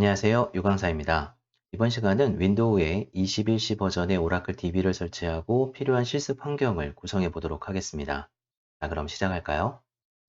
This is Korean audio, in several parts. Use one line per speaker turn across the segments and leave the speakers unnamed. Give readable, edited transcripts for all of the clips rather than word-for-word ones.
안녕하세요. 유강사입니다. 이번 시간은 윈도우에 21시 버전의 오라클 DB를 설치하고 필요한 실습 환경을 구성해 보도록 하겠습니다. 자, 그럼 시작할까요?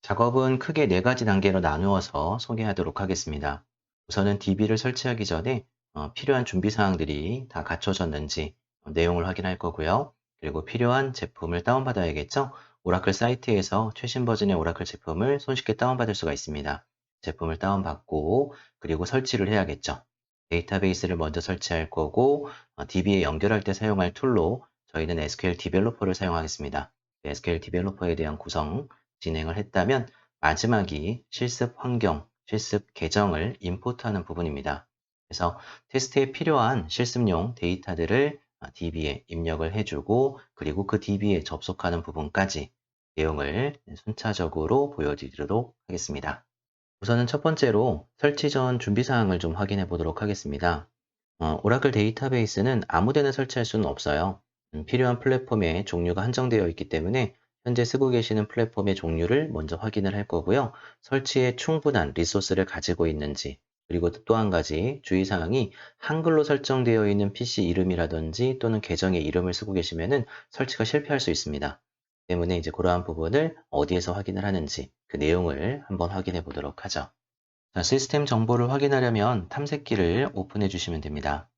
작업은 크게 4가지 단계로 나누어서 소개하도록 하겠습니다. 우선은 DB를 설치하기 전에 필요한 준비 사항들이 다 갖춰졌는지 내용을 확인할 거고요. 그리고 필요한 제품을 다운받아야겠죠? 오라클 사이트에서 최신 버전의 오라클 제품을 손쉽게 다운받을 수가 있습니다. 제품을 다운받고 그리고 설치를 해야겠죠. 데이터베이스를 먼저 설치할 거고 DB에 연결할 때 사용할 툴로 저희는 SQL 디벨로퍼를 사용하겠습니다. SQL 디벨로퍼에 대한 구성 진행을 했다면 마지막이 실습 환경, 실습 계정을 임포트하는 부분입니다. 그래서 테스트에 필요한 실습용 데이터들을 DB에 입력을 해주고 그리고 그 DB에 접속하는 부분까지 내용을 순차적으로 보여드리도록 하겠습니다. 우선은 첫 번째로 설치 전 준비 사항을 좀 확인해 보도록 하겠습니다. 오라클 데이터베이스는 아무 데나 설치할 수는 없어요. 필요한 플랫폼의 종류가 한정되어 있기 때문에 현재 쓰고 계시는 플랫폼의 종류를 먼저 확인을 할 거고요. 설치에 충분한 리소스를 가지고 있는지, 그리고 또 한 가지 주의사항이 한글로 설정되어 있는 PC 이름이라든지 또는 계정의 이름을 쓰고 계시면은 설치가 실패할 수 있습니다. 때문에 이제 그러한 부분을 어디에서 확인을 하는지 그 내용을 한번 확인해 보도록 하죠. 자, 시스템 정보를 확인하려면 탐색기를 오픈해 주시면 됩니다.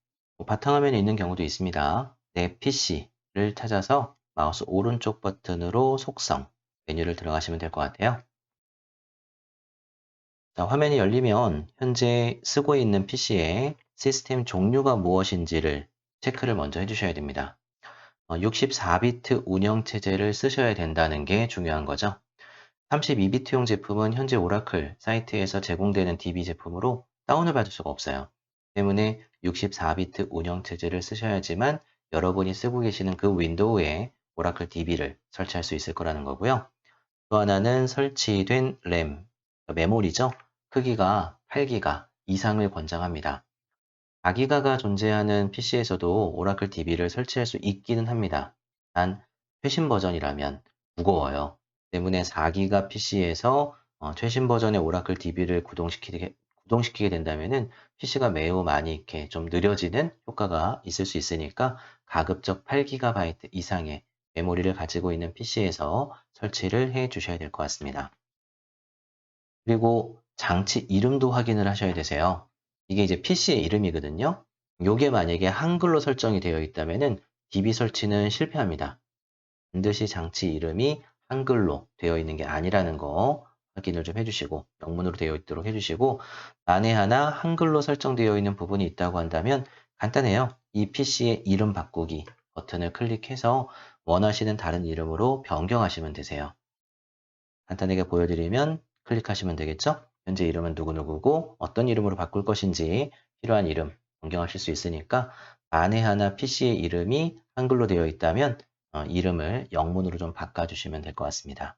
바탕화면에 있는 경우도 있습니다. 내 PC를 찾아서 마우스 오른쪽 버튼으로 속성 메뉴를 들어가시면 될 것 같아요. 자, 화면이 열리면 현재 쓰고 있는 PC의 시스템 종류가 무엇인지를 체크를 먼저 해주셔야 됩니다. 64비트 운영체제를 쓰셔야 된다는 게 중요한 거죠. 32비트용 제품은 현재 오라클 사이트에서 제공되는 DB 제품으로 다운을 받을 수가 없어요. 때문에 64비트 운영체제를 쓰셔야지만 여러분이 쓰고 계시는 그 윈도우에 오라클 DB를 설치할 수 있을 거라는 거고요. 또 하나는 설치된 램, 메모리죠. 크기가 8기가 이상을 권장합니다. 4기가가 존재하는 PC에서도 오라클 DB를 설치할 수 있기는 합니다. 단 최신 버전이라면 무거워요. 때문에 4기가 PC에서 최신 버전의 오라클 DB를 구동시키게 된다면은 PC가 매우 많이 이렇게 좀 느려지는 효과가 있을 수 있으니까 가급적 8GB 이상의 메모리를 가지고 있는 PC에서 설치를 해 주셔야 될 것 같습니다. 그리고 장치 이름도 확인을 하셔야 되세요. 이게 이제 PC의 이름이거든요. 요게 만약에 한글로 설정이 되어 있다면은 DB 설치는 실패합니다. 반드시 장치 이름이 한글로 되어 있는 게 아니라는 거 확인을 좀 해주시고 영문으로 되어 있도록 해주시고 만에 하나 한글로 설정되어 있는 부분이 있다고 한다면 간단해요. 이 PC의 이름 바꾸기 버튼을 클릭해서 원하시는 다른 이름으로 변경하시면 되세요. 간단하게 보여드리면 클릭하시면 되겠죠? 현재 이름은 누구누구고 어떤 이름으로 바꿀 것인지 필요한 이름 변경하실 수 있으니까 만에 하나 PC의 이름이 한글로 되어 있다면 이름을 영문으로 좀 바꿔주시면 될 것 같습니다.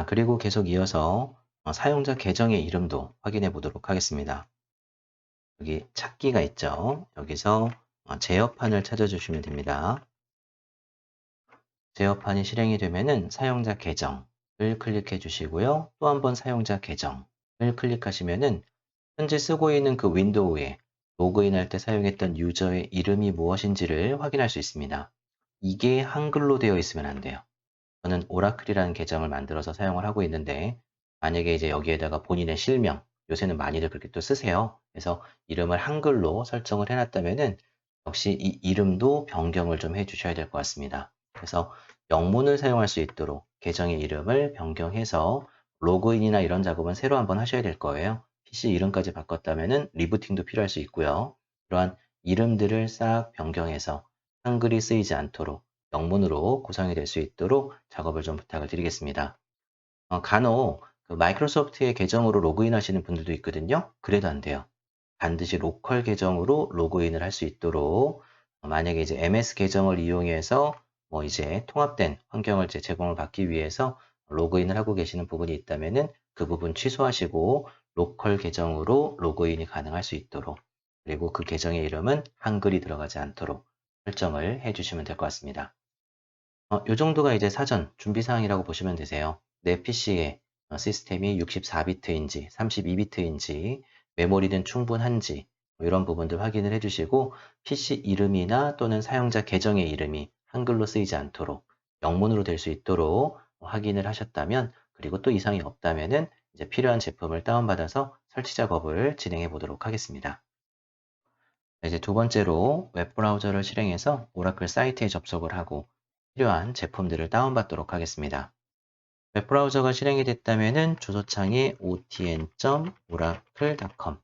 그리고 계속 이어서 사용자 계정의 이름도 확인해 보도록 하겠습니다. 여기 찾기가 있죠? 여기서 제어판을 찾아주시면 됩니다. 제어판이 실행이 되면은 사용자 계정을 클릭해 주시고요. 또 한 번 사용자 계정을 클릭하시면은 현재 쓰고 있는 그 윈도우에 로그인할 때 사용했던 유저의 이름이 무엇인지를 확인할 수 있습니다. 이게 한글로 되어 있으면 안 돼요. 저는 오라클이라는 계정을 만들어서 사용을 하고 있는데 만약에 이제 여기에다가 본인의 실명, 요새는 많이들 그렇게 또 쓰세요. 그래서 이름을 한글로 설정을 해놨다면은 역시 이 이름도 변경을 좀 해주셔야 될 것 같습니다. 그래서 영문을 사용할 수 있도록 계정의 이름을 변경해서 로그인이나 이런 작업은 새로 한번 하셔야 될 거예요. PC 이름까지 바꿨다면은 리부팅도 필요할 수 있고요. 이러한 이름들을 싹 변경해서 한글이 쓰이지 않도록 영문으로 구성이 될 수 있도록 작업을 좀 부탁을 드리겠습니다. 간혹 그 마이크로소프트의 계정으로 로그인 하시는 분들도 있거든요. 그래도 안 돼요. 반드시 로컬 계정으로 로그인을 할 수 있도록 만약에 이제 MS 계정을 이용해서 뭐 이제 통합된 환경을 이제 제공을 받기 위해서 로그인을 하고 계시는 부분이 있다면은 그 부분 취소하시고 로컬 계정으로 로그인이 가능할 수 있도록 그리고 그 계정의 이름은 한글이 들어가지 않도록 설정을 해주시면 될 것 같습니다. 요 정도가 이제 사전 준비 사항이라고 보시면 되세요. 내 PC의 시스템이 64비트인지 32비트인지 메모리는 충분한지 뭐 이런 부분들 확인을 해주시고 PC 이름이나 또는 사용자 계정의 이름이 한글로 쓰이지 않도록 영문으로 될 수 있도록 확인을 하셨다면 그리고 또 이상이 없다면은 이제 필요한 제품을 다운받아서 설치 작업을 진행해 보도록 하겠습니다. 이제 두 번째로 웹브라우저를 실행해서 오라클 사이트에 접속을 하고 필요한 제품들을 다운받도록 하겠습니다. 웹브라우저가 실행이 됐다면 주소창에 otn.oracle.com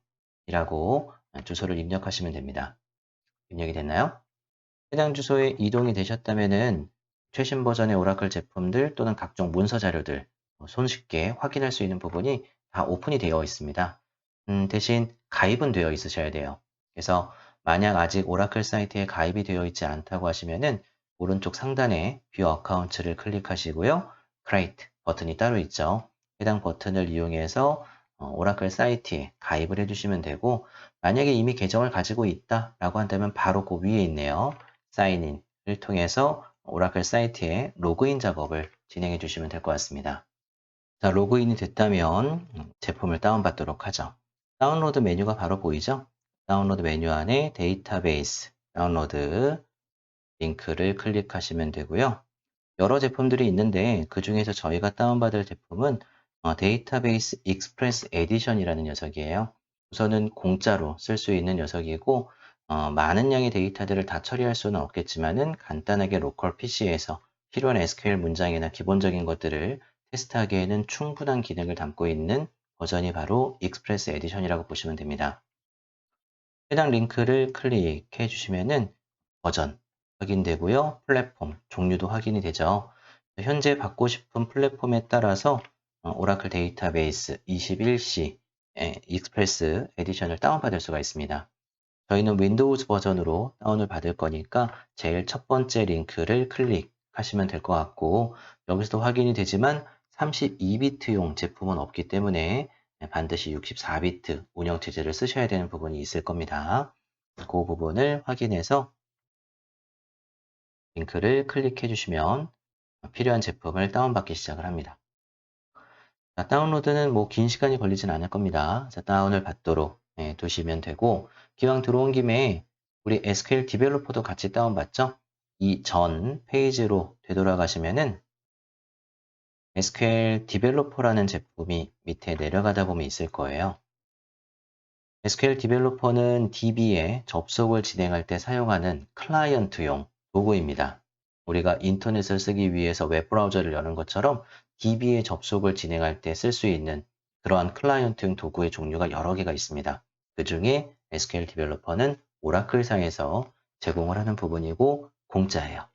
이라고 주소를 입력하시면 됩니다. 입력이 됐나요? 해당 주소에 이동이 되셨다면 최신 버전의 오라클 제품들 또는 각종 문서 자료들 손쉽게 확인할 수 있는 부분이 다 오픈이 되어 있습니다. 대신 가입은 되어 있으셔야 돼요. 그래서 만약 아직 오라클 사이트에 가입이 되어 있지 않다고 하시면은 오른쪽 상단에 뷰 어카운트를 클릭하시고요. Create 버튼이 따로 있죠. 해당 버튼을 이용해서 오라클 사이트에 가입을 해주시면 되고 만약에 이미 계정을 가지고 있다라고 한다면 바로 그 위에 있네요. 사인인을 통해서 오라클 사이트에 로그인 작업을 진행해 주시면 될 것 같습니다. 자, 로그인이 됐다면 제품을 다운받도록 하죠. 다운로드 메뉴가 바로 보이죠? 다운로드 메뉴 안에 데이터베이스 다운로드 링크를 클릭하시면 되고요. 여러 제품들이 있는데 그 중에서 저희가 다운받을 제품은 데이터베이스 익스프레스 에디션이라는 녀석이에요. 우선은 공짜로 쓸 수 있는 녀석이고 많은 양의 데이터들을 다 처리할 수는 없겠지만은 간단하게 로컬 PC에서 필요한 SQL 문장이나 기본적인 것들을 테스트하기에는 충분한 기능을 담고 있는 버전이 바로 익스프레스 에디션이라고 보시면 됩니다. 해당 링크를 클릭해 주시면은 버전 확인되고요. 플랫폼 종류도 확인이 되죠. 현재 받고 싶은 플랫폼에 따라서 오라클 데이터베이스 21C 익스프레스 에디션을 다운받을 수가 있습니다. 저희는 윈도우즈 버전으로 다운을 받을 거니까 제일 첫 번째 링크를 클릭하시면 될 것 같고 여기서도 확인이 되지만 32비트용 제품은 없기 때문에 반드시 64비트 운영체제를 쓰셔야 되는 부분이 있을 겁니다. 그 부분을 확인해서 링크를 클릭해 주시면 필요한 제품을 다운받기 시작을 합니다. 자, 다운로드는 뭐 긴 시간이 걸리진 않을 겁니다. 자, 다운을 받도록 두시면 되고 기왕 들어온 김에 우리 SQL 디벨로퍼도 같이 다운받죠? 이 전 페이지로 되돌아가시면은 SQL 디벨로퍼라는 제품이 밑에 내려가다 보면 있을 거예요. SQL 디벨로퍼는 DB에 접속을 진행할 때 사용하는 클라이언트용 도구입니다. 우리가 인터넷을 쓰기 위해서 웹브라우저를 여는 것처럼 DB에 접속을 진행할 때 쓸 수 있는 그러한 클라이언트용 도구의 종류가 여러 개가 있습니다. 그 중에 SQL 디벨로퍼는 오라클상에서 제공을 하는 부분이고 공짜예요.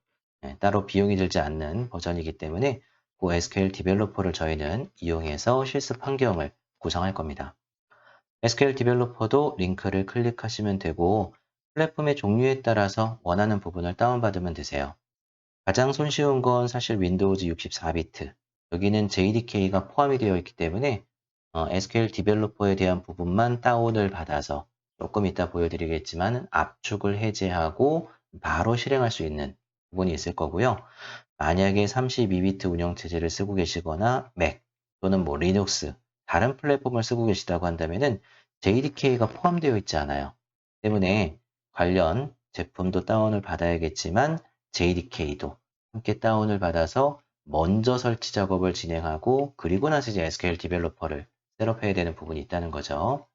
따로 비용이 들지 않는 버전이기 때문에 그 SQL 디벨로퍼를 저희는 이용해서 실습 환경을 구성할 겁니다. SQL 디벨로퍼도 링크를 클릭하시면 되고 플랫폼의 종류에 따라서 원하는 부분을 다운받으면 되세요. 가장 손쉬운 건 사실 윈도우즈 64비트. 여기는 JDK가 포함이 되어 있기 때문에 SQL 디벨로퍼에 대한 부분만 다운을 받아서 조금 이따 보여드리겠지만 압축을 해제하고 바로 실행할 수 있는 부분이 있을 거고요. 만약에 32비트 운영체제를 쓰고 계시거나 맥 또는 뭐 리눅스 다른 플랫폼을 쓰고 계시다고 한다면은 JDK가 포함되어 있지 않아요. 때문에 관련 제품도 다운을 받아야겠지만 JDK도 함께 다운을 받아서 먼저 설치 작업을 진행하고 그리고 나서 이제 SQL 디벨로퍼를 셋업해야 되는 부분이 있다는 거죠.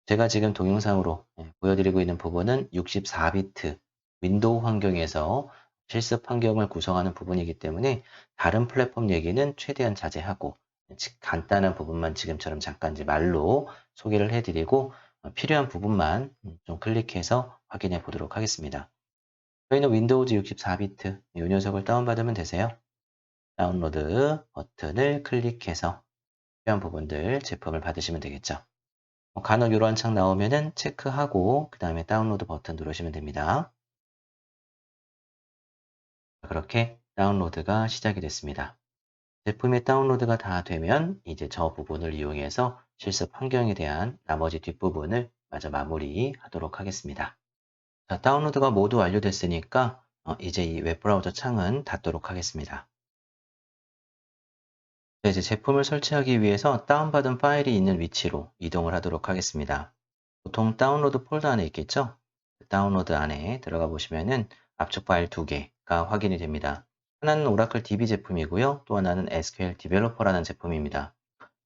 제가 지금 동영상으로 보여드리고 있는 부분은 64비트 윈도우 환경에서 실습 환경을 구성하는 부분이기 때문에 다른 플랫폼 얘기는 최대한 자제하고 간단한 부분만 지금처럼 잠깐 이제 말로 소개를 해드리고 필요한 부분만 좀 클릭해서 확인해 보도록 하겠습니다. 저희는 윈도우즈 64비트 이 녀석을 다운받으면 되세요. 다운로드 버튼을 클릭해서 필요한 부분들 제품을 받으시면 되겠죠. 간혹 이러한 창 나오면은 체크하고 그 다음에 다운로드 버튼 누르시면 됩니다. 그렇게 다운로드가 시작이 됐습니다. 제품의 다운로드가 다 되면 이제 저 부분을 이용해서 실습 환경에 대한 나머지 뒷부분을 마저 마무리하도록 하겠습니다. 자, 다운로드가 모두 완료됐으니까 이제 이 웹브라우저 창은 닫도록 하겠습니다. 네, 이제 제품을 설치하기 위해서 다운받은 파일이 있는 위치로 이동을 하도록 하겠습니다. 보통 다운로드 폴더 안에 있겠죠? 다운로드 안에 들어가 보시면은 압축 파일 두 개가 확인이 됩니다. 하나는 오라클 DB 제품이고요. 또 하나는 SQL 디벨로퍼라는 제품입니다.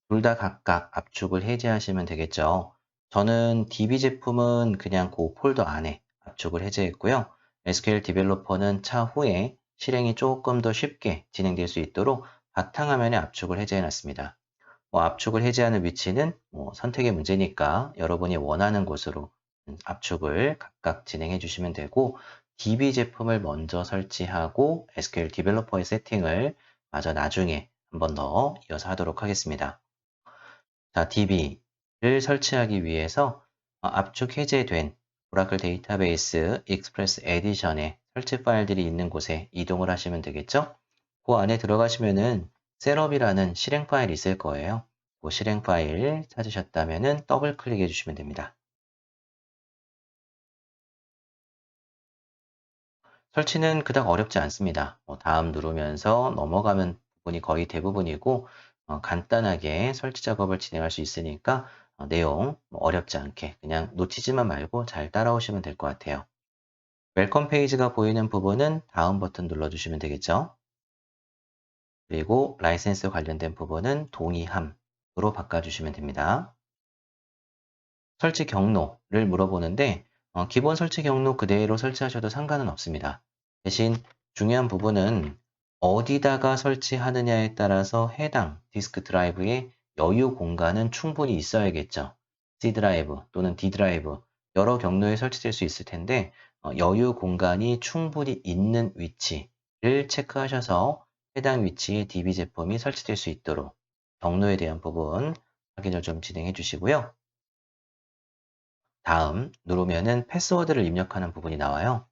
둘 다 각각 압축을 해제하시면 되겠죠. 저는 DB 제품은 그냥 그 폴더 안에 압축을 해제했고요. SQL 디벨로퍼는 차후에 실행이 조금 더 쉽게 진행될 수 있도록 바탕화면에 압축을 해제해 놨습니다. 압축을 해제하는 위치는 선택의 문제니까 여러분이 원하는 곳으로 압축을 각각 진행해 주시면 되고, DB 제품을 먼저 설치하고 SQL 디벨로퍼의 세팅을 마저 나중에 한 번 더 이어서 하도록 하겠습니다. 자, DB를 설치하기 위해서 압축 해제된 오라클 데이터베이스 익스프레스 에디션에 설치 파일들이 있는 곳에 이동을 하시면 되겠죠? 그 안에 들어가시면은 셋업이라는 실행 파일이 있을 거예요. 그 실행 파일 찾으셨다면은 더블 클릭해 주시면 됩니다. 설치는 그닥 어렵지 않습니다. 다음 누르면서 넘어가면 부분이 거의 대부분이고 간단하게 설치 작업을 진행할 수 있으니까 내용 어렵지 않게 그냥 놓치지만 말고 잘 따라오시면 될 것 같아요. 웰컴 페이지가 보이는 부분은 다음 버튼 눌러주시면 되겠죠. 그리고 라이센스 관련된 부분은 동의함으로 바꿔주시면 됩니다. 설치 경로를 물어보는데 기본 설치 경로 그대로 설치하셔도 상관은 없습니다. 대신 중요한 부분은 어디다가 설치하느냐에 따라서 해당 디스크 드라이브의 여유 공간은 충분히 있어야겠죠. C 드라이브 또는 D 드라이브 여러 경로에 설치될 수 있을 텐데 여유 공간이 충분히 있는 위치를 체크하셔서 해당 위치에 DB 제품이 설치될 수 있도록 경로에 대한 부분 확인을 좀 진행해 주시고요. 다음 누르면은 패스워드를 입력하는 부분이 나와요.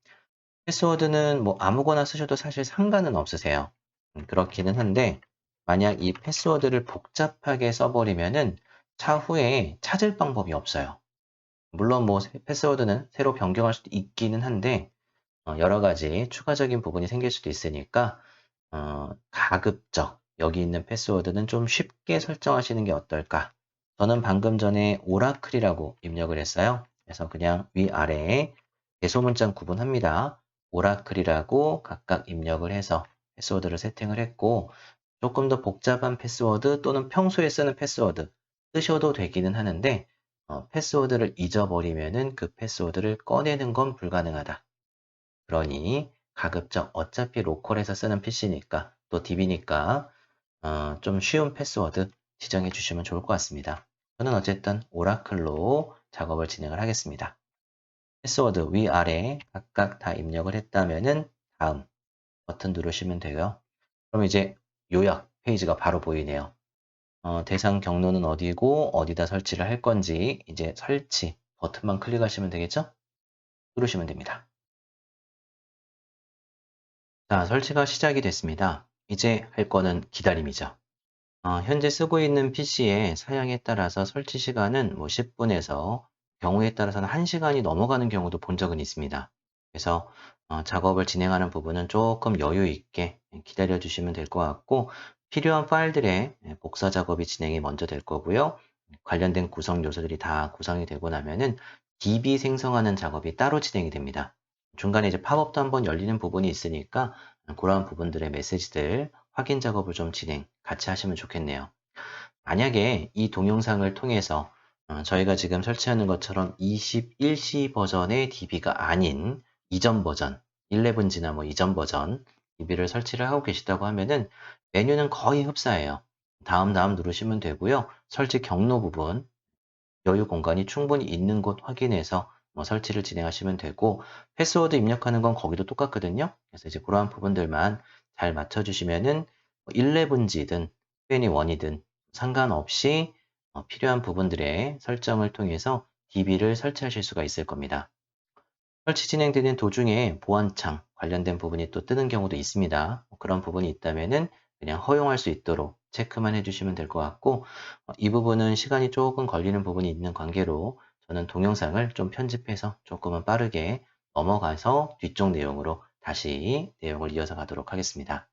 패스워드는 뭐 아무거나 쓰셔도 사실 상관은 없으세요. 그렇기는 한데 만약 이 패스워드를 복잡하게 써버리면은 차후에 찾을 방법이 없어요. 물론 뭐 패스워드는 새로 변경할 수도 있기는 한데 여러 가지 추가적인 부분이 생길 수도 있으니까 가급적 여기 있는 패스워드는 좀 쉽게 설정하시는 게 어떨까? 저는 방금 전에 오라클이라고 입력을 했어요. 그래서 그냥 위아래에 대소문장 구분합니다. 오라클이라고 각각 입력을 해서 패스워드를 세팅을 했고, 조금 더 복잡한 패스워드 또는 평소에 쓰는 패스워드 쓰셔도 되기는 하는데, 패스워드를 잊어버리면은 그 패스워드를 꺼내는 건 불가능하다. 그러니 가급적 어차피 로컬에서 쓰는 PC니까 또 DB니까 좀 쉬운 패스워드 지정해 주시면 좋을 것 같습니다. 저는 어쨌든 오라클로 작업을 진행을 하겠습니다. 패스워드 위아래 각각 다 입력을 했다면은 다음 버튼 누르시면 되고요. 그럼 이제 요약 페이지가 바로 보이네요. 대상 경로는 어디고 어디다 설치를 할 건지 이제 설치 버튼만 클릭하시면 되겠죠? 누르시면 됩니다. 자, 설치가 시작이 됐습니다. 이제 할 거는 기다림이죠. 현재 쓰고 있는 PC의 사양에 따라서 설치 시간은 뭐 10분에서 경우에 따라서는 1시간이 넘어가는 경우도 본 적은 있습니다. 그래서 작업을 진행하는 부분은 조금 여유 있게 기다려 주시면 될 것 같고 필요한 파일들의 복사 작업이 진행이 먼저 될 거고요. 관련된 구성 요소들이 다 구성이 되고 나면은 DB 생성하는 작업이 따로 진행이 됩니다. 중간에 이제 팝업도 한번 열리는 부분이 있으니까 그러한 부분들의 메시지들 확인 작업을 좀 진행 같이 하시면 좋겠네요. 만약에 이 동영상을 통해서 저희가 지금 설치하는 것처럼 21C 버전의 DB가 아닌 이전 버전, 11G나 뭐 이전 버전 DB를 설치를 하고 계시다고 하면은 메뉴는 거의 흡사해요. 다음 누르시면 되고요. 설치 경로 부분 여유 공간이 충분히 있는 곳 확인해서 설치를 진행하시면 되고 패스워드 입력하는 건 거기도 똑같거든요. 그래서 이제 그러한 부분들만 잘 맞춰주시면은 11G든 21이든 상관없이 필요한 부분들의 설정을 통해서 DB를 설치하실 수가 있을 겁니다. 설치 진행되는 도중에 보안창 관련된 부분이 또 뜨는 경우도 있습니다. 그런 부분이 있다면은 그냥 허용할 수 있도록 체크만 해주시면 될 것 같고 이 부분은 시간이 조금 걸리는 부분이 있는 관계로 저는 동영상을 좀 편집해서 조금은 빠르게 넘어가서 뒤쪽 내용으로 다시 내용을 이어서 가도록 하겠습니다.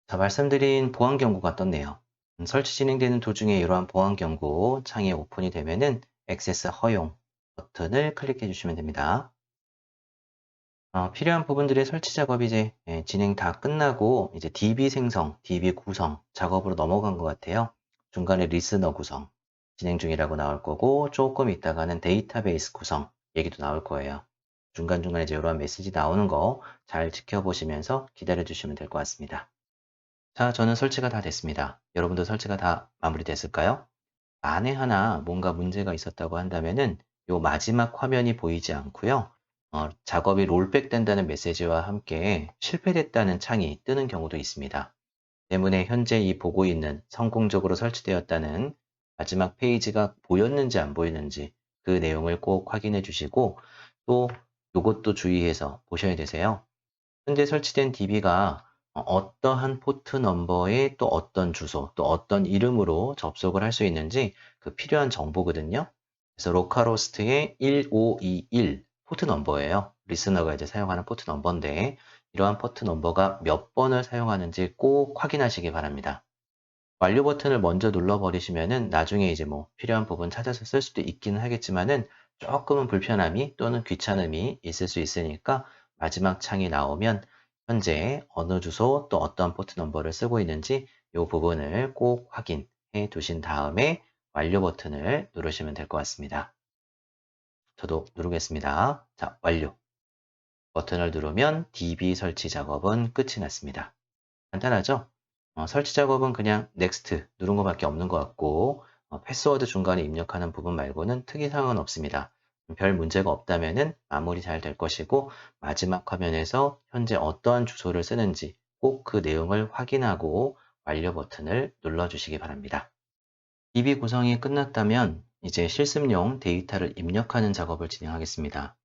자, 말씀드린 보안 경고가 떴네요. 설치 진행되는 도중에 이러한 보안 경고 창이 오픈이 되면은 액세스 허용 버튼을 클릭해 주시면 됩니다. 필요한 부분들의 설치 작업이 이제 진행 다 끝나고 이제 DB 생성, DB 구성 작업으로 넘어간 것 같아요. 중간에 리스너 구성 진행 중이라고 나올 거고 조금 있다가는 데이터베이스 구성 얘기도 나올 거예요. 중간중간에 이제 이런 메시지 나오는 거 잘 지켜보시면서 기다려 주시면 될 것 같습니다. 자, 저는 설치가 다 됐습니다. 여러분도 설치가 다 마무리됐을까요? 만에 하나 뭔가 문제가 있었다고 한다면은 요 마지막 화면이 보이지 않고요. 작업이 롤백 된다는 메시지와 함께 실패됐다는 창이 뜨는 경우도 있습니다. 때문에 현재 이 보고 있는 성공적으로 설치되었다는 마지막 페이지가 보였는지 안 보였는지 그 내용을 꼭 확인해 주시고 또 이것도 주의해서 보셔야 되세요. 현재 설치된 DB가 어떠한 포트 넘버에 또 어떤 주소, 또 어떤 이름으로 접속을 할 수 있는지 그 필요한 정보거든요. 그래서 로컬호스트의 1521 포트 넘버예요. 리스너가 이제 사용하는 포트 넘버인데 이러한 포트 넘버가 몇 번을 사용하는지 꼭 확인하시기 바랍니다. 완료 버튼을 먼저 눌러버리시면은 나중에 이제 뭐 필요한 부분 찾아서 쓸 수도 있기는 하겠지만은 조금은 불편함이 또는 귀찮음이 있을 수 있으니까 마지막 창이 나오면 현재 어느 주소 또 어떤 포트 넘버를 쓰고 있는지 이 부분을 꼭 확인해 두신 다음에 완료 버튼을 누르시면 될 것 같습니다. 저도 누르겠습니다. 자, 완료. 버튼을 누르면 DB 설치 작업은 끝이 났습니다. 간단하죠? 설치 작업은 그냥 넥스트 누른 것밖에 없는 것 같고 패스워드 중간에 입력하는 부분 말고는 특이사항은 없습니다. 별 문제가 없다면 마무리 잘 될 것이고 마지막 화면에서 현재 어떠한 주소를 쓰는지 꼭 그 내용을 확인하고 완료 버튼을 눌러주시기 바랍니다. DB 구성이 끝났다면 이제 실습용 데이터를 입력하는 작업을 진행하겠습니다.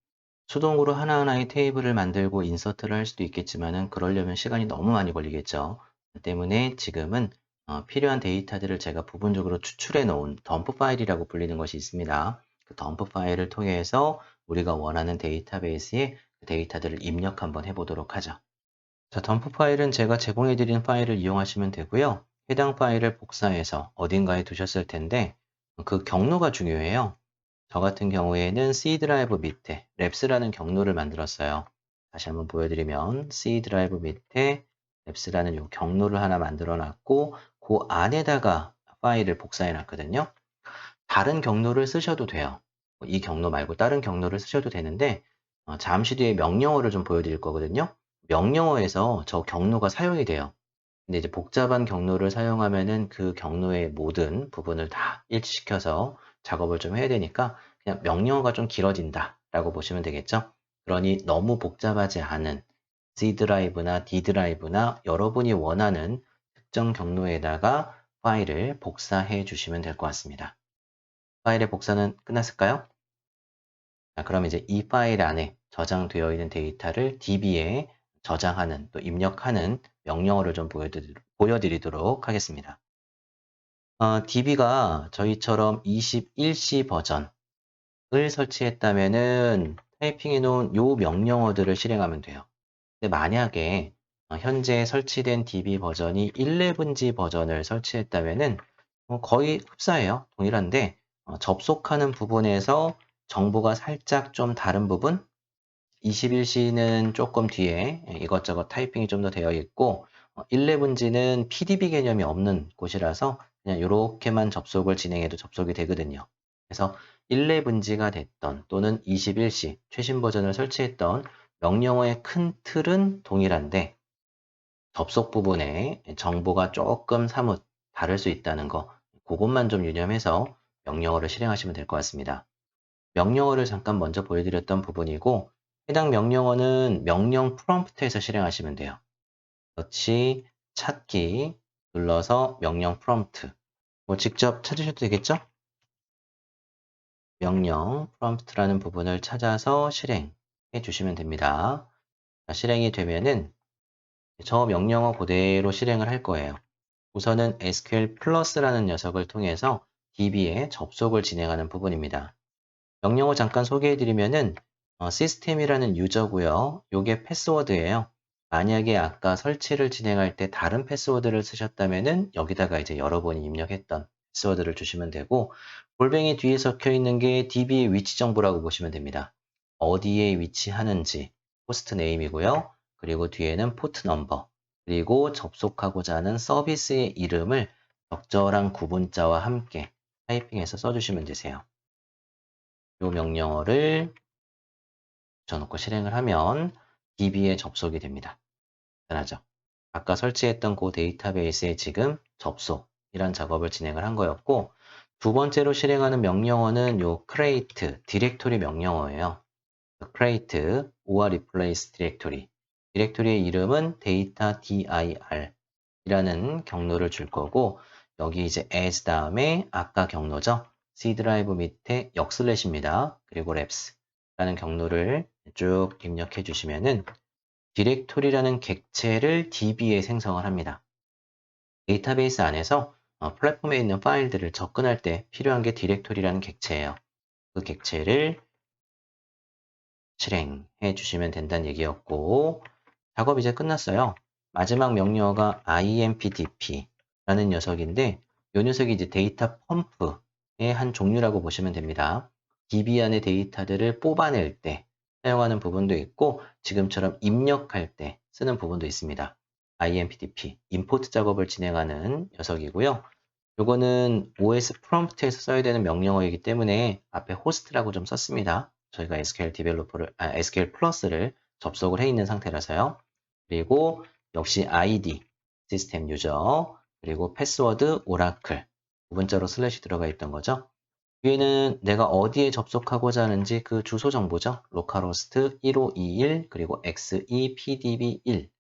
수동으로 하나하나의 테이블을 만들고 인서트를 할 수도 있겠지만은 그러려면 시간이 너무 많이 걸리겠죠. 때문에 지금은 필요한 데이터들을 제가 부분적으로 추출해 놓은 덤프 파일이라고 불리는 것이 있습니다. 그 덤프 파일을 통해서 우리가 원하는 데이터베이스에 그 데이터들을 입력 한번 해보도록 하죠. 자, 덤프 파일은 제가 제공해 드린 파일을 이용하시면 되고요. 해당 파일을 복사해서 어딘가에 두셨을 텐데 그 경로가 중요해요. 저 같은 경우에는 C 드라이브 밑에 랩스라는 경로를 만들었어요. 다시 한번 보여드리면 C 드라이브 밑에 랩스라는 이 경로를 하나 만들어 놨고 그 안에다가 파일을 복사해 놨거든요. 다른 경로를 쓰셔도 돼요. 이 경로 말고 다른 경로를 쓰셔도 되는데 잠시 뒤에 명령어를 좀 보여드릴 거거든요. 명령어에서 저 경로가 사용이 돼요. 근데 이제 복잡한 경로를 사용하면은 그 경로의 모든 부분을 다 일치시켜서 작업을 좀 해야 되니까 그냥 명령어가 좀 길어진다라고 보시면 되겠죠. 그러니 너무 복잡하지 않은 C 드라이브나 D 드라이브나 여러분이 원하는 특정 경로에다가 파일을 복사해 주시면 될 것 같습니다. 파일의 복사는 끝났을까요? 자, 그럼 이제 이 파일 안에 저장되어 있는 데이터를 DB에 저장하는 또 입력하는 명령어를 좀 보여드리도록 하겠습니다. DB가 저희처럼 21C 버전을 설치했다면은 타이핑해 놓은 요 명령어들을 실행하면 돼요. 근데 만약에 현재 설치된 DB 버전이 11G 버전을 설치했다면은 거의 흡사해요. 동일한데 접속하는 부분에서 정보가 살짝 좀 다른 부분 21C는 조금 뒤에 이것저것 타이핑이 좀 더 되어 있고 11G는 PDB 개념이 없는 곳이라서 그냥 이렇게만 접속을 진행해도 접속이 되거든요. 그래서 11G가 됐던 또는 21C 최신 버전을 설치했던 명령어의 큰 틀은 동일한데 접속 부분에 정보가 조금 사뭇 다를 수 있다는 거 그것만 좀 유념해서 명령어를 실행하시면 될 것 같습니다. 명령어를 잠깐 먼저 보여드렸던 부분이고 해당 명령어는 명령 프롬프트에서 실행하시면 돼요. 그렇지 찾기 눌러서 명령 프롬프트 뭐 직접 찾으셔도 되겠죠? 명령 프롬프트라는 부분을 찾아서 실행해 주시면 됩니다. 실행이 되면은 저 명령어 그대로 실행을 할 거예요. 우선은 SQL 플러스라는 녀석을 통해서 DB에 접속을 진행하는 부분입니다. 명령어 잠깐 소개해 드리면은 시스템이라는 유저고요. 요게 패스워드예요. 만약에 아까 설치를 진행할 때 다른 패스워드를 쓰셨다면은 여기다가 이제 여러분이 입력했던 패스워드를 주시면 되고, 골뱅이 뒤에 적혀 있는 게 DB의 위치 정보라고 보시면 됩니다. 어디에 위치하는지 호스트 네임이고요. 그리고 뒤에는 포트 넘버, 그리고 접속하고자 하는 서비스의 이름을 적절한 구분자와 함께 타이핑해서 써주시면 되세요. 이 명령어를 붙여놓고 실행을 하면 DB에 접속이 됩니다. 간단하죠. 아까 설치했던 그 데이터베이스에 지금 접속이란 작업을 진행을 한 거였고, 두 번째로 실행하는 명령어는 요 create 디렉토리 명령어예요. create or replace 디렉토리. 디렉토리의 이름은 data dir 이라는 경로를 줄 거고, 여기 이제 as 다음에 아까 경로죠. C 드라이브 밑에 역슬래시입니다. 그리고 labs 라는 경로를 쭉 입력해 주시면은 디렉토리라는 객체를 DB에 생성을 합니다. 데이터베이스 안에서 플랫폼에 있는 파일들을 접근할 때 필요한 게 디렉토리라는 객체예요. 그 객체를 실행해 주시면 된다는 얘기였고, 작업 이제 끝났어요. 마지막 명령어가 impdp라는 녀석인데, 이 녀석이 이제 데이터 펌프의 한 종류라고 보시면 됩니다. DB 안의 데이터들을 뽑아낼 때 사용하는 부분도 있고, 지금처럼 입력할 때 쓰는 부분도 있습니다. impdp, 임포트 작업을 진행하는 녀석이고요. 요거는 OS 프롬프트에서 써야 되는 명령어이기 때문에 앞에 호스트라고 좀 썼습니다. 저희가 SQL 플러스를 접속을 해 있는 상태라서요. 그리고 역시 ID, 시스템 유저, 그리고 패스워드, 오라클, 문자로 슬래시 들어가 있던 거죠. 뒤에는 내가 어디에 접속하고자 하는지 그 주소 정보죠. 로컬호스트 1521, 그리고 XEPDB1.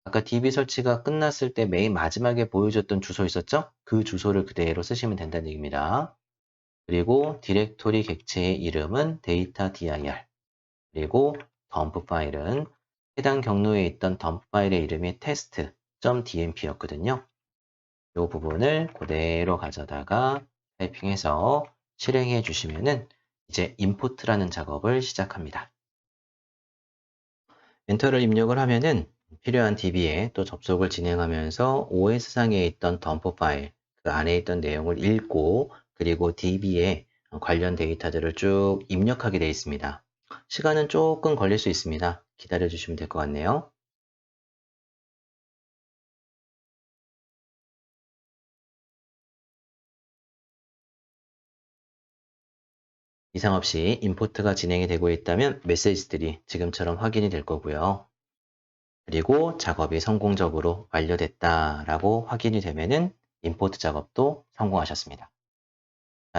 아까 DB 설치가 끝났을 때 맨 마지막에 보여줬던 주소 있었죠? 그 주소를 그대로 쓰시면 된다는 얘기입니다. 그리고 디렉토리 객체의 이름은 data dir. 그리고 덤프 파일은 해당 경로에 있던 덤프 파일의 이름이 test.dmp였거든요. 이 부분을 그대로 가져다가 타이핑해서 실행해 주시면은 이제 임포트라는 작업을 시작합니다. 엔터를 입력을 하면은 필요한 DB에 또 접속을 진행하면서 OS상에 있던 덤프 파일, 그 안에 있던 내용을 읽고 그리고 DB에 관련 데이터들을 쭉 입력하게 되어 있습니다. 시간은 조금 걸릴 수 있습니다. 기다려 주시면 될 것 같네요. 이상 없이 임포트가 진행이 되고 있다면 메시지들이 지금처럼 확인이 될 거고요. 그리고 작업이 성공적으로 완료됐다라고 확인이 되면은 임포트 작업도 성공하셨습니다.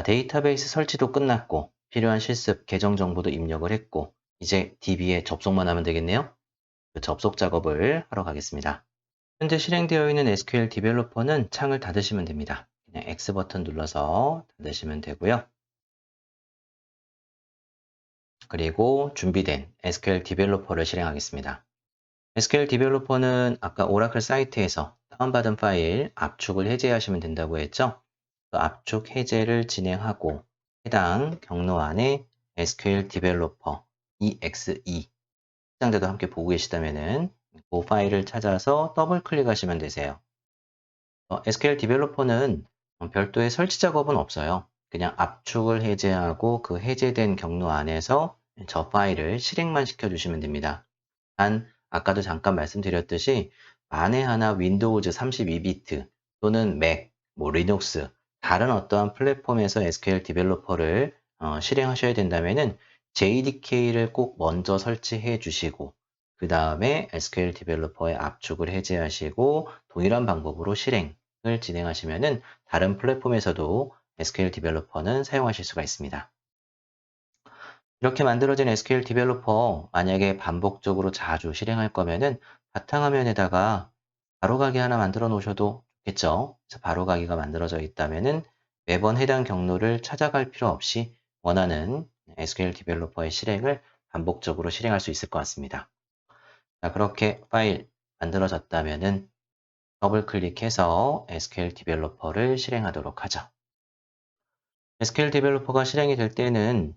데이터베이스 설치도 끝났고 필요한 실습 계정 정보도 입력을 했고 이제 DB에 접속만 하면 되겠네요. 그 접속 작업을 하러 가겠습니다. 현재 실행되어 있는 SQL 디벨로퍼는 창을 닫으시면 됩니다. 그냥 X 버튼 눌러서 닫으시면 되고요. 그리고 준비된 SQL 디벨로퍼를 실행하겠습니다. SQL 디벨로퍼는 아까 오라클 사이트에서 다운받은 파일 압축을 해제하시면 된다고 했죠? 그 압축 해제를 진행하고 해당 경로 안에 SQL 디벨로퍼 exe 시청자도 함께 보고 계시다면은 그 파일을 찾아서 더블 클릭하시면 되세요. SQL 디벨로퍼는 별도의 설치 작업은 없어요. 그냥 압축을 해제하고 그 해제된 경로 안에서 저 파일을 실행만 시켜주시면 됩니다. 단, 아까도 잠깐 말씀드렸듯이 만에 하나 윈도우즈 32비트 또는 맥, 리눅스, 다른 어떠한 플랫폼에서 SQL 디벨로퍼를 실행하셔야 된다면은 JDK를 꼭 먼저 설치해 주시고 그 다음에 SQL 디벨로퍼의 압축을 해제하시고 동일한 방법으로 실행을 진행하시면은 다른 플랫폼에서도 SQL 디벨로퍼는 사용하실 수가 있습니다. 이렇게 만들어진 SQL 디벨로퍼 만약에 반복적으로 자주 실행할 거면은 바탕화면에다가 바로가기 하나 만들어 놓으셔도 좋겠죠. 그래서 바로가기가 만들어져 있다면은 매번 해당 경로를 찾아갈 필요 없이 원하는 SQL 디벨로퍼의 실행을 반복적으로 실행할 수 있을 것 같습니다. 자, 그렇게 파일 만들어졌다면은 더블 클릭해서 SQL 디벨로퍼를 실행하도록 하죠. SQL 디벨로퍼가 실행이 될 때는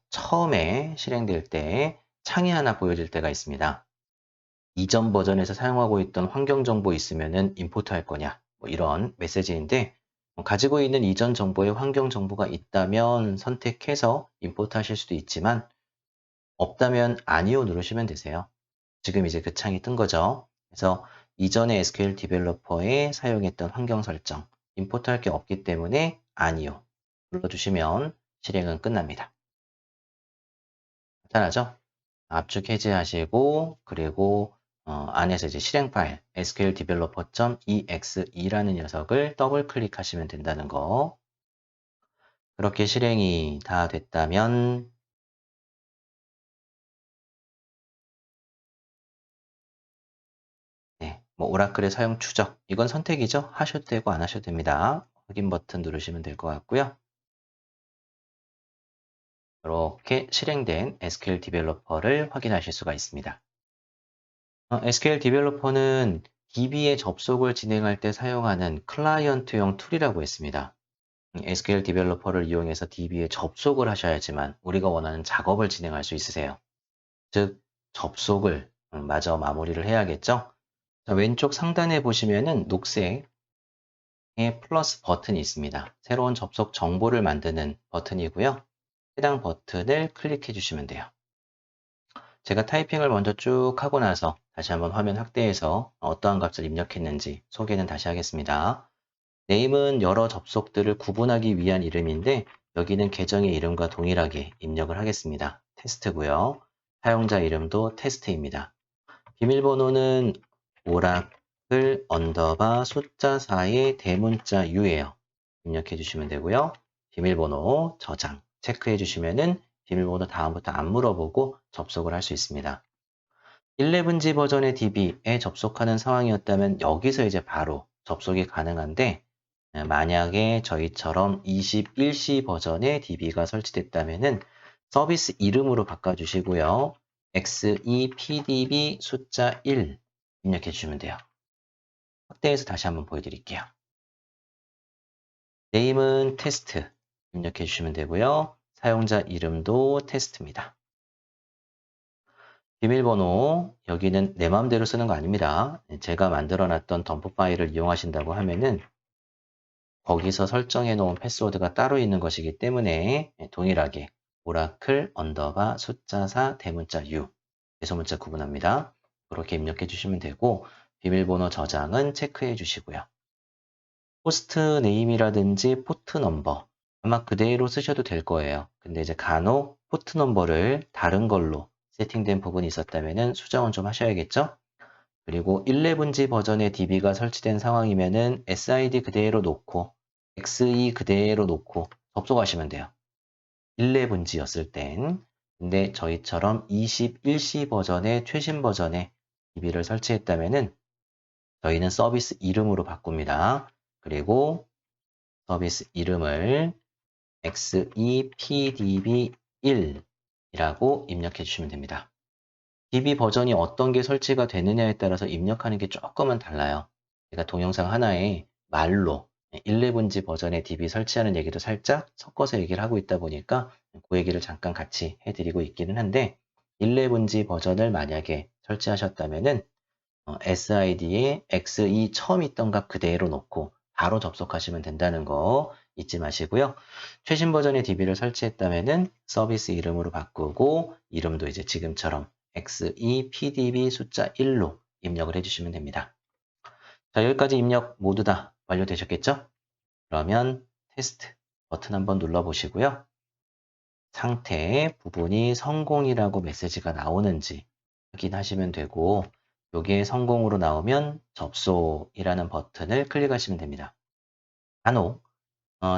처음에 실행될 때 창이 하나 보여질 때가 있습니다. 이전 버전에서 사용하고 있던 환경 정보 있으면은 임포트 할 거냐? 뭐 이런 메시지인데 가지고 있는 이전 정보에 환경 정보가 있다면 선택해서 임포트 하실 수도 있지만 없다면 아니요 누르시면 되세요. 지금 이제 그 창이 뜬 거죠. 그래서 이전에 SQL 디벨로퍼에 사용했던 환경 설정, 임포트 할 게 없기 때문에 아니요 눌러주시면 실행은 끝납니다. 간단하죠? 압축 해제하시고 그리고 안에서 이제 실행 파일 sqldeveloper.exe라는 녀석을 더블 클릭하시면 된다는 거. 그렇게 실행이 다 됐다면 네, 뭐 오라클의 사용 추적 이건 선택이죠. 하셔도 되고 안 하셔도 됩니다. 확인 버튼 누르시면 될 것 같고요. 이렇게 실행된 SQL 디벨로퍼를 확인하실 수가 있습니다. SQL 디벨로퍼는 DB에 접속을 진행할 때 사용하는 클라이언트용 툴이라고 했습니다. SQL 디벨로퍼를 이용해서 DB에 접속을 하셔야지만 우리가 원하는 작업을 진행할 수 있으세요. 즉, 접속을 마저 마무리를 해야겠죠? 자, 왼쪽 상단에 보시면은 녹색의 플러스 버튼이 있습니다. 새로운 접속 정보를 만드는 버튼이고요. 해당 버튼을 클릭해 주시면 돼요. 제가 타이핑을 먼저 쭉 하고 나서 다시 한번 화면 확대해서 어떠한 값을 입력했는지 소개는 다시 하겠습니다. 네임은 여러 접속들을 구분하기 위한 이름인데 여기는 계정의 이름과 동일하게 입력을 하겠습니다. 테스트고요. 사용자 이름도 테스트입니다. 비밀번호는 오라클 언더바 숫자 4의 대문자 U예요. 입력해 주시면 되고요. 비밀번호 저장 체크해 주시면은 비밀번호 다음부터 안 물어보고 접속을 할 수 있습니다. 11G 버전의 DB에 접속하는 상황이었다면 여기서 이제 바로 접속이 가능한데 만약에 저희처럼 21C 버전의 DB가 설치됐다면은 서비스 이름으로 바꿔주시고요. XEPDB 숫자 1 입력해 주시면 돼요. 확대해서 다시 한번 보여드릴게요. 네임은 테스트 입력해 주시면 되고요. 사용자 이름도 테스트입니다. 비밀번호 여기는 내 마음대로 쓰는 거 아닙니다. 제가 만들어 놨던 덤프 파일을 이용하신다고 하면은 거기서 설정해 놓은 패스워드가 따로 있는 것이기 때문에 동일하게 오라클 언더바 숫자 4 대문자 U 대소문자 구분합니다. 그렇게 입력해 주시면 되고 비밀번호 저장은 체크해 주시고요. 호스트 네임이라든지 포트 넘버 아마 그대로 쓰셔도 될 거예요. 근데 이제 간혹 포트 넘버를 다른 걸로 세팅된 부분이 있었다면 수정은 좀 하셔야겠죠? 그리고 11G 버전의 DB가 설치된 상황이면은 SID 그대로 놓고 XE 그대로 놓고 접속하시면 돼요. 11G였을 땐. 근데 저희처럼 21C 버전의 최신 버전의 DB를 설치했다면은 저희는 서비스 이름으로 바꿉니다. 그리고 서비스 이름을 XEPDB1이라고 입력해 주시면 됩니다. DB 버전이 어떤 게 설치가 되느냐에 따라서 입력하는 게 조금은 달라요. 제가 동영상 하나에 말로 11G 버전의 DB 설치하는 얘기도 살짝 섞어서 얘기를 하고 있다 보니까 그 얘기를 잠깐 같이 해드리고 있기는 한데 11G 버전을 만약에 설치하셨다면은 SID에 XE 처음 있던 값 그대로 놓고 바로 접속하시면 된다는 거 잊지 마시고요. 최신 버전의 DB를 설치했다면은 서비스 이름으로 바꾸고 이름도 이제 지금처럼 XEPDB 숫자 1로 입력을 해주시면 됩니다. 자, 여기까지 입력 모두 다 완료되셨겠죠? 그러면 테스트 버튼 한번 눌러보시고요. 상태 부분이 성공이라고 메시지가 나오는지 확인하시면 되고 여기에 성공으로 나오면 접속이라는 버튼을 클릭하시면 됩니다. 간혹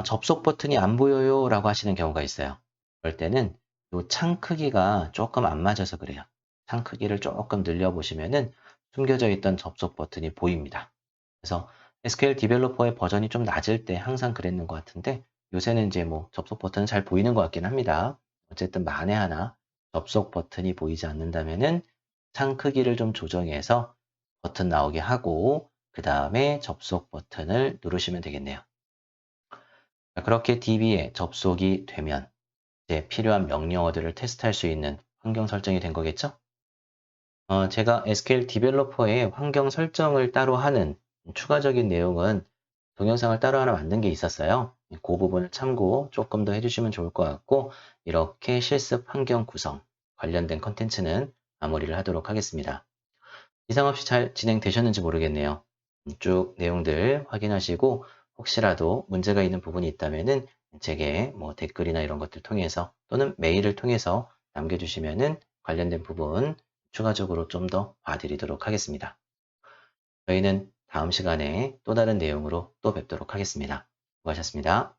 접속 버튼이 안 보여요 라고 하시는 경우가 있어요. 그럴 때는 이 창 크기가 조금 안 맞아서 그래요. 창 크기를 조금 늘려보시면은 숨겨져 있던 접속 버튼이 보입니다. 그래서 SQL 디벨로퍼의 버전이 좀 낮을 때 항상 그랬는 것 같은데 요새는 이제 뭐 접속 버튼은 잘 보이는 것 같긴 합니다. 어쨌든 만에 하나 접속 버튼이 보이지 않는다면은 창 크기를 좀 조정해서 버튼 나오게 하고 그 다음에 접속 버튼을 누르시면 되겠네요. 그렇게 DB에 접속이 되면 이제 필요한 명령어들을 테스트할 수 있는 환경 설정이 된 거겠죠? 제가 SQL 디벨로퍼의 환경 설정을 따로 하는 추가적인 내용은 동영상을 따로 하나 만든 게 있었어요. 그 부분을 참고 조금 더 해주시면 좋을 것 같고, 이렇게 실습 환경 구성 관련된 컨텐츠는 마무리를 하도록 하겠습니다. 이상 없이 잘 진행되셨는지 모르겠네요. 쭉 내용들 확인하시고 혹시라도 문제가 있는 부분이 있다면은 제게 뭐 댓글이나 이런 것들 통해서 또는 메일을 통해서 남겨주시면은 관련된 부분 추가적으로 좀 더 봐드리도록 하겠습니다. 저희는 다음 시간에 또 다른 내용으로 또 뵙도록 하겠습니다. 수고하셨습니다.